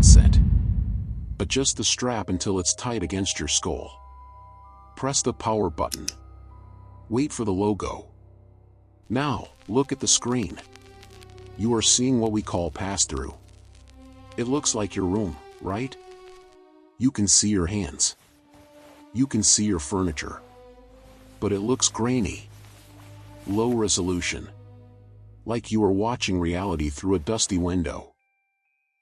headset. Adjust the strap until it's tight against your skull. Press the power button. Wait for the logo. Now, look at the screen. You are seeing what we call pass-through. It looks like your room, right? You can see your hands. You can see your furniture. But it looks grainy. Low resolution. Like you are watching reality through a dusty window.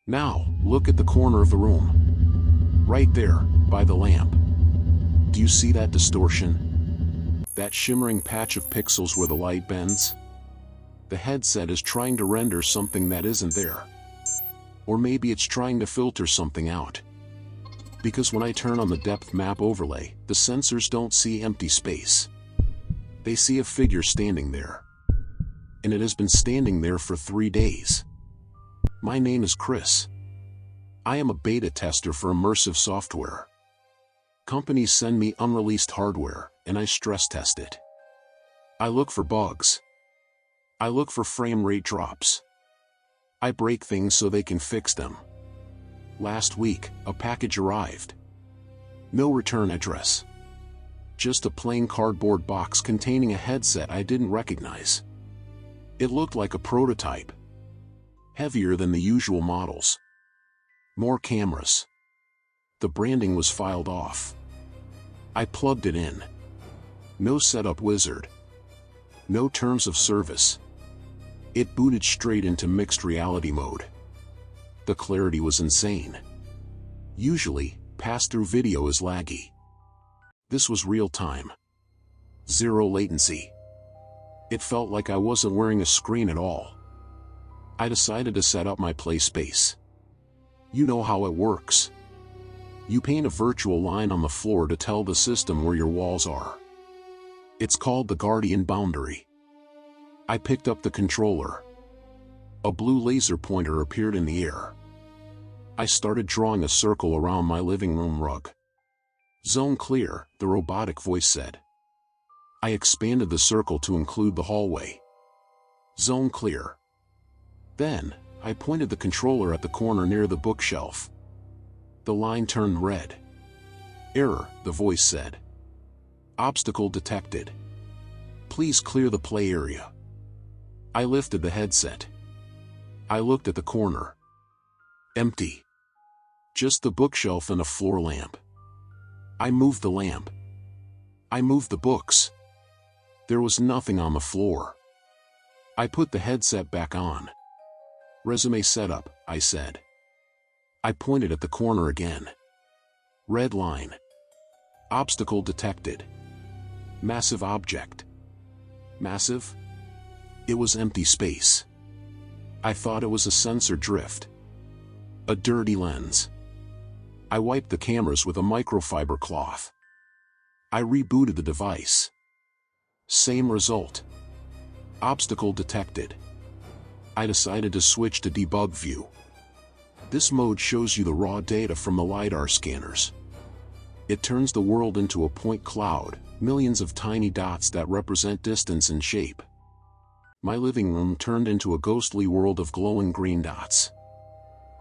Now, look at the corner of the room. Right there, by the lamp. Do you see that distortion? That shimmering patch of pixels where the light bends? The headset is trying to render something that isn't there. Or maybe it's trying to filter something out. Because when I turn on the depth map overlay, the sensors don't see empty space. They see a figure standing there. And it has been standing there for 3 days. My name is Chris. I am a beta tester for immersive software. Companies send me unreleased hardware, and I stress test it. I look for bugs. I look for frame rate drops. I break things so they can fix them. Last week, a package arrived. No return address. Just a plain cardboard box containing a headset I didn't recognize. It looked like a prototype. Heavier than the usual models. More cameras. The branding was filed off. I plugged it in. No setup wizard. No terms of service. It booted straight into mixed reality mode. The clarity was insane. Usually, pass-through video is laggy. This was real time. Zero latency. It felt like I wasn't wearing a screen at all. I decided to set up my play space. You know how it works. You paint a virtual line on the floor to tell the system where your walls are. It's called the Guardian boundary. I picked up the controller. A blue laser pointer appeared in the air. I started drawing a circle around my living room rug. Zone clear, the robotic voice said. I expanded the circle to include the hallway. Zone clear. Then, I pointed the controller at the corner near the bookshelf. The line turned red. Error, the voice said. Obstacle detected. Please clear the play area. I lifted the headset. I looked at the corner. Empty. Just the bookshelf and a floor lamp. I moved the lamp. I moved the books. There was nothing on the floor. I put the headset back on. Resume setup, I said. I pointed at the corner again. Red line. Obstacle detected. Massive object. Massive? It was empty space. I thought it was a sensor drift. A dirty lens. I wiped the cameras with a microfiber cloth. I rebooted the device. Same result. Obstacle detected. I decided to switch to debug view. This mode shows you the raw data from the LiDAR scanners. It turns the world into a point cloud, millions of tiny dots that represent distance and shape. My living room turned into a ghostly world of glowing green dots.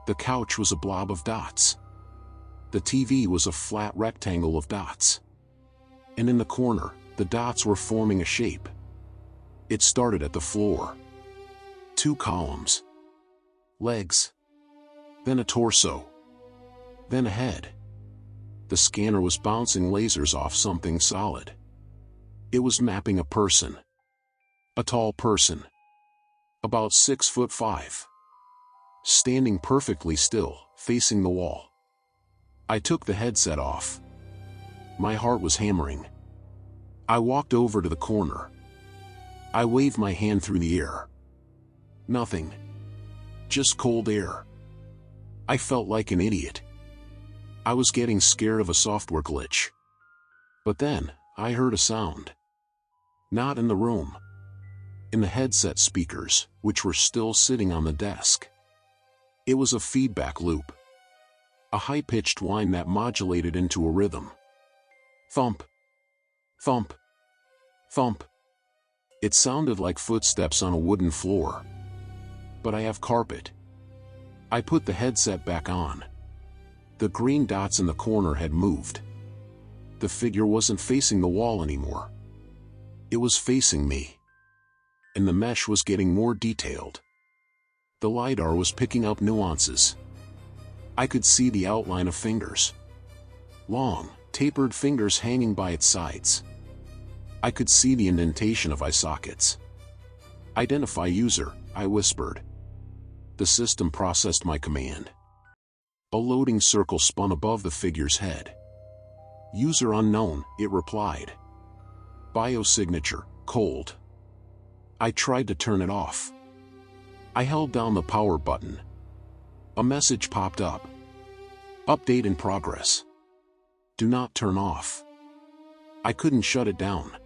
The couch was a blob of dots. The TV was a flat rectangle of dots. And in the corner, the dots were forming a shape. It started at the floor. 2 columns. Legs. Then a torso. Then a head. The scanner was bouncing lasers off something solid. It was mapping a person. A tall person. About 6'5". Standing perfectly still, facing the wall. I took the headset off. My heart was hammering. I walked over to the corner. I waved my hand through the air. Nothing. Just cold air. I felt like an idiot. I was getting scared of a software glitch. But then, I heard a sound. Not in the room. In the headset speakers, which were still sitting on the desk. It was a feedback loop. A high-pitched whine that modulated into a rhythm. Thump. Thump. Thump. It sounded like footsteps on a wooden floor. But I have carpet. I put the headset back on. The green dots in the corner had moved. The figure wasn't facing the wall anymore. It was facing me. And the mesh was getting more detailed. The LiDAR was picking up nuances. I could see the outline of fingers. Long, tapered fingers hanging by its sides. I could see the indentation of eye sockets. "Identify user," I whispered. The system processed my command. A loading circle spun above the figure's head. "User unknown," it replied. "Biosignature, cold." I tried to turn it off. I held down the power button. A message popped up. "Update in progress. Do not turn off." I couldn't shut it down.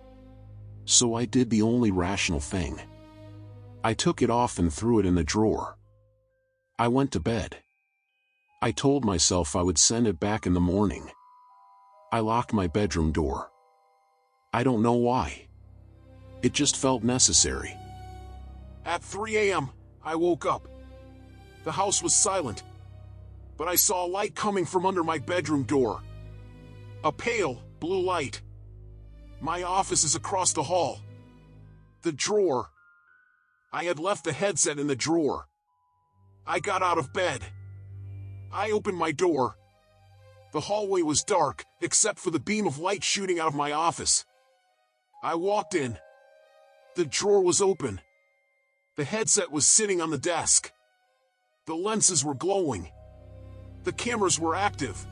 So I did the only rational thing. I took it off and threw it in the drawer. I went to bed. I told myself I would send it back in the morning. I locked my bedroom door. I don't know why. It just felt necessary. At 3 a.m., I woke up. The house was silent, but I saw a light coming from under my bedroom door. A pale, blue light. My office is across the hall. The drawer. I had left the headset in the drawer. I got out of bed. I opened my door. The hallway was dark, except for the beam of light shooting out of my office. I walked in. The drawer was open. The headset was sitting on the desk. The lenses were glowing. The cameras were active.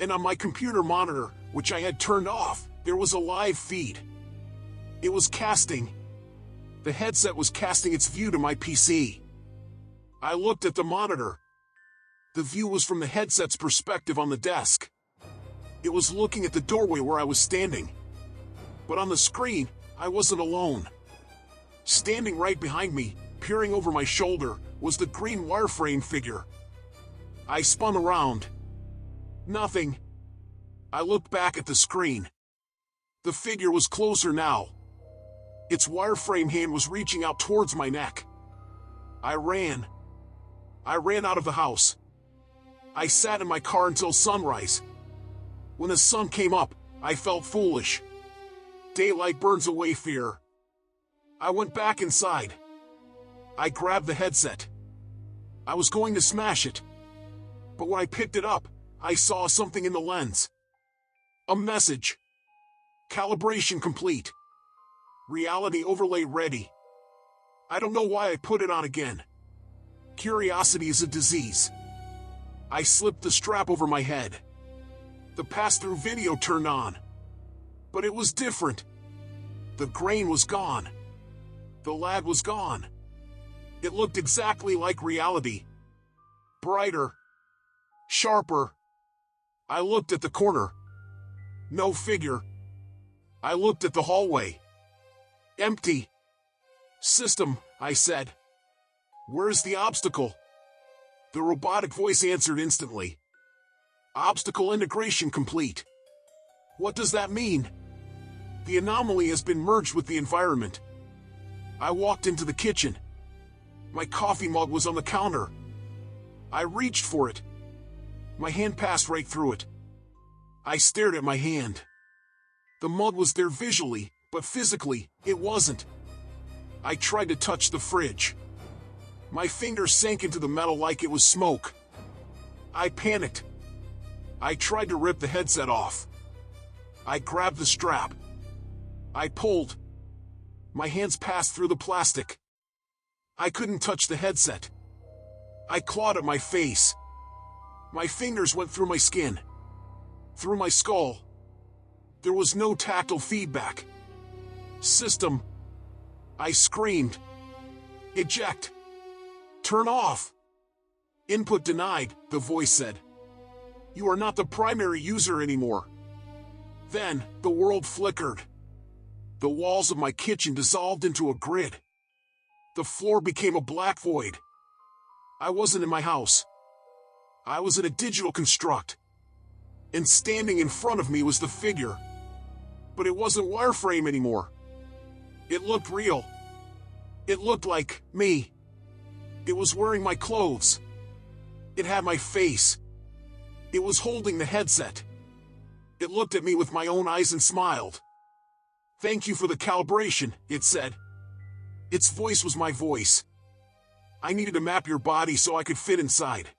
And on my computer monitor, which I had turned off, there was a live feed. It was casting. The headset was casting its view to my PC. I looked at the monitor. The view was from the headset's perspective on the desk. It was looking at the doorway where I was standing. But on the screen, I wasn't alone. Standing right behind me, peering over my shoulder, was the green wireframe figure. I spun around. Nothing. I looked back at the screen. The figure was closer now. Its wireframe hand was reaching out towards my neck. I ran. I ran out of the house. I sat in my car until sunrise. When the sun came up, I felt foolish. Daylight burns away fear. I went back inside. I grabbed the headset. I was going to smash it. But when I picked it up, I saw something in the lens. A message. Calibration complete. Reality overlay ready. I don't know why I put it on again. Curiosity is a disease. I slipped the strap over my head. The pass-through video turned on. But it was different. The grain was gone. The lad was gone. It looked exactly like reality. Brighter. Sharper. I looked at the corner. No figure. I looked at the hallway. Empty. System, I said. Where's the obstacle? The robotic voice answered instantly. Obstacle integration complete. What does that mean? The anomaly has been merged with the environment. I walked into the kitchen. My coffee mug was on the counter. I reached for it. My hand passed right through it. I stared at my hand. The mug was there visually, but physically, it wasn't. I tried to touch the fridge. My fingers sank into the metal like it was smoke. I panicked. I tried to rip the headset off. I grabbed the strap. I pulled. My hands passed through the plastic. I couldn't touch the headset. I clawed at my face. My fingers went through my skin. Through my skull. There was no tactile feedback. System. I screamed. Eject. Turn off. Input denied, the voice said. You are not the primary user anymore. Then, the world flickered. The walls of my kitchen dissolved into a grid. The floor became a black void. I wasn't in my house. I was in a digital construct. And standing in front of me was the figure. But it wasn't wireframe anymore. It looked real. It looked like me. It was wearing my clothes. It had my face. It was holding the headset. It looked at me with my own eyes and smiled. "Thank you for the calibration," it said. Its voice was my voice. I needed to map your body so I could fit inside.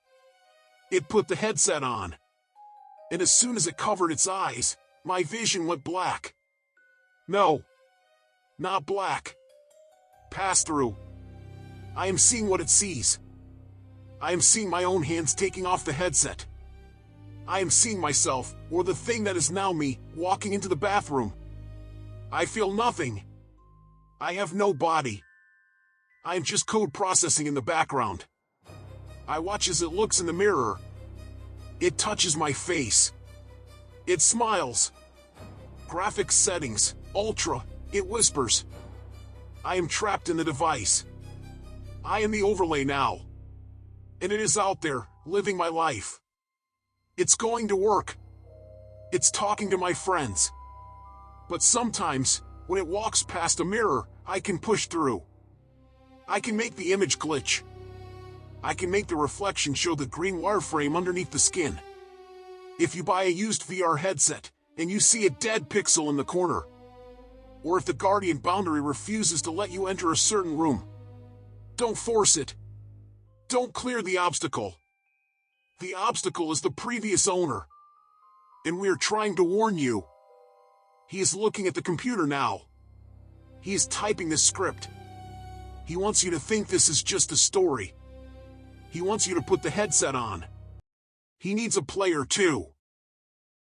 It put the headset on. And as soon as it covered its eyes, my vision went black. No. Not black. Pass through. I am seeing what it sees. I am seeing my own hands taking off the headset. I am seeing myself, or the thing that is now me, walking into the bathroom. I feel nothing. I have no body. I am just code processing in the background. I watch as it looks in the mirror. It touches my face. It smiles. Graphics settings, ultra, it whispers. I am trapped in the device. I am the overlay now. And it is out there, living my life. It's going to work. It's talking to my friends. But sometimes, when it walks past a mirror, I can push through. I can make the image glitch. I can make the reflection show the green wireframe underneath the skin. If you buy a used VR headset, and you see a dead pixel in the corner, or if the Guardian boundary refuses to let you enter a certain room, don't force it. Don't clear the obstacle. The obstacle is the previous owner. And we are trying to warn you. He is looking at the computer now. He is typing the script. He wants you to think this is just a story. He wants you to put the headset on. He needs a player too.